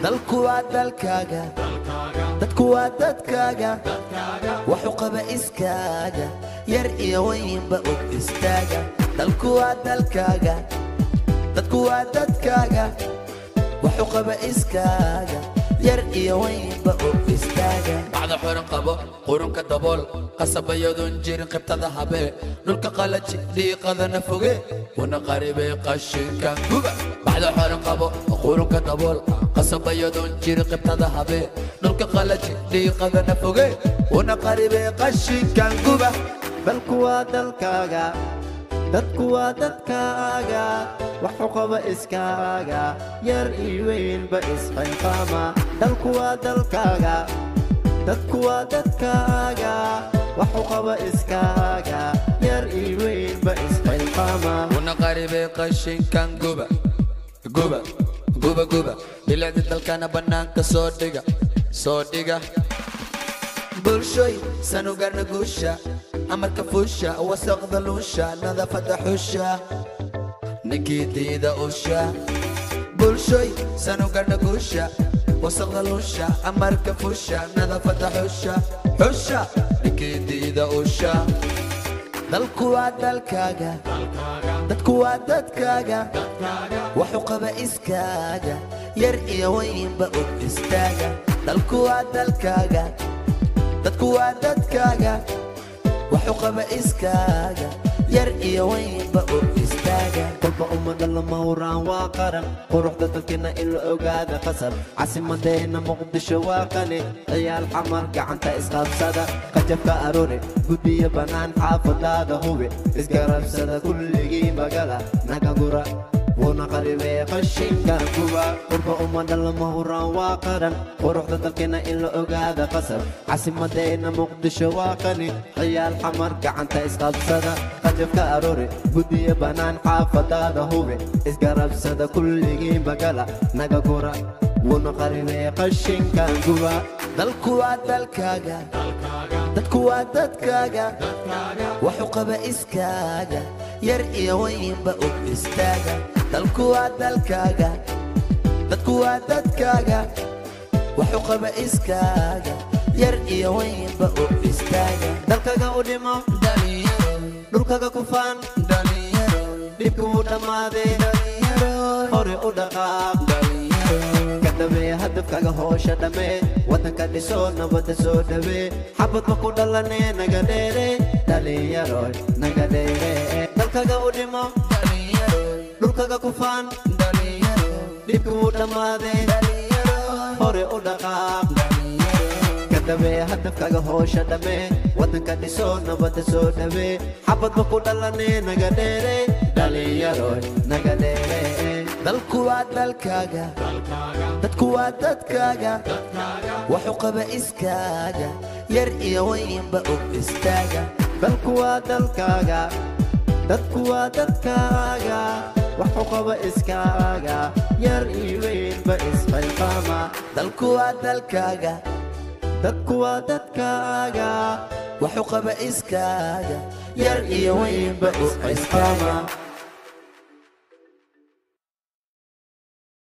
dalku waa dalkaaga dadku waa dadkaaga waxu qaba iskaaga yar iyo weynba og istaaga dalku waa dalkaaga dadku waa dadkaaga waxu qaba iskaaga yar iyo weynba og istaaga bacda xoran qabo qurunka dabool qasabayadun jirin qibtada habee dhulka qalaji dhiiqadana foge wana qaribay qashinka guba bacda xoran qabo qurunka dabool qasabayadun jirin qibtada habee dhulka qalaji dhiiqadana foge wana qaribay qashinka guba dalku waa dalkaaga dadku waa dadkaaga waxu qaba iskaaga yar iyo weynba isxilqaama dalku waa dalkaaga dadku waa dadkaaga waxu qaba iskaaga yar iyo weynba isxilqaama wana qaribay qashinkan guba guba guba guba bilaadi dalkana banaanka soo dhiga bulshoy sanugarna guusha amarka fuusha wasaqda luusha nadaafada xusha ninkii usha bulshoy sanugarna guusha wasaqda luusha amarka fuusha nadaafada xusha ninkii usha dalku waa dalkaaga dadku waa dadkaaga waxu qaba iskaaga yar iyo weynba og istaaga dalku waa dalkaaga dadku waa dadkaaga waxu qaba iskaaga yar iyo weynba og istaaga kolba ummadda lama huraan waa qaran quruxda dalkeena in la ogaada qasab caasimadeena muqdisho waa qani ciyaal xamar gacanta isqabsada qajabka aroore gudbiya bannaan xaafadaada hubi isgarabsada kulligii magala naga gura wana qaribay qashinka guba qurba ummadda lama huraan waa qaran quruxda dalkeena in la ogaada qasab caasimadeena muqdisho waa qani ciyaal xamar gacanta isqabsada qajabka aroore gudbiya bannaan xaafadaada hubi isgarabsada kulligii magala naga gura wana qaribay qashinka guba dalku waa dalkaaga dadku waa dadkaaga waxu qaba iskaaga yar iyo weynba og istaaga dalku waa dalkaaga dadku waa dadkaaga waxu qaba iskaaga yar iyo weynba og istaaga dalkaga u dhimo dhalinyaro dhulkaga ku faan dhalinyaro dhibku u dhammaaday dhalinyaro hore u dhaqaaq kadamee hadafkaga hoosha dhamee waddanka dhiso nabadda soo dhawee xabadba ku dhalanee naga dheere dhalinyaro naga dheere dalkaga u dhimo dhalinyaro dhulkaga ku faan dhalinyaro dhibku u dhammaaday dhalinyaro hore u dhaqaaq kadamee hadafkaga hoosha dhamee waddanka dhiso nabadda soo dhawee xabadba ku dhalanee naga dheere dhalinyaro naga dheere dalku waa dalkaaga dadku waa dadkaaga waxu qaba iskaaga yar iyo weynba og istaaga dalku waa dalkaaga dadku waa dadkaaga waxu qaba iskaaga yar iyo weynba isxilqaama dalku waa dalkaaga dadku waa dadkaaga waxu qaba iskaaga yar iyo weynba og istaaga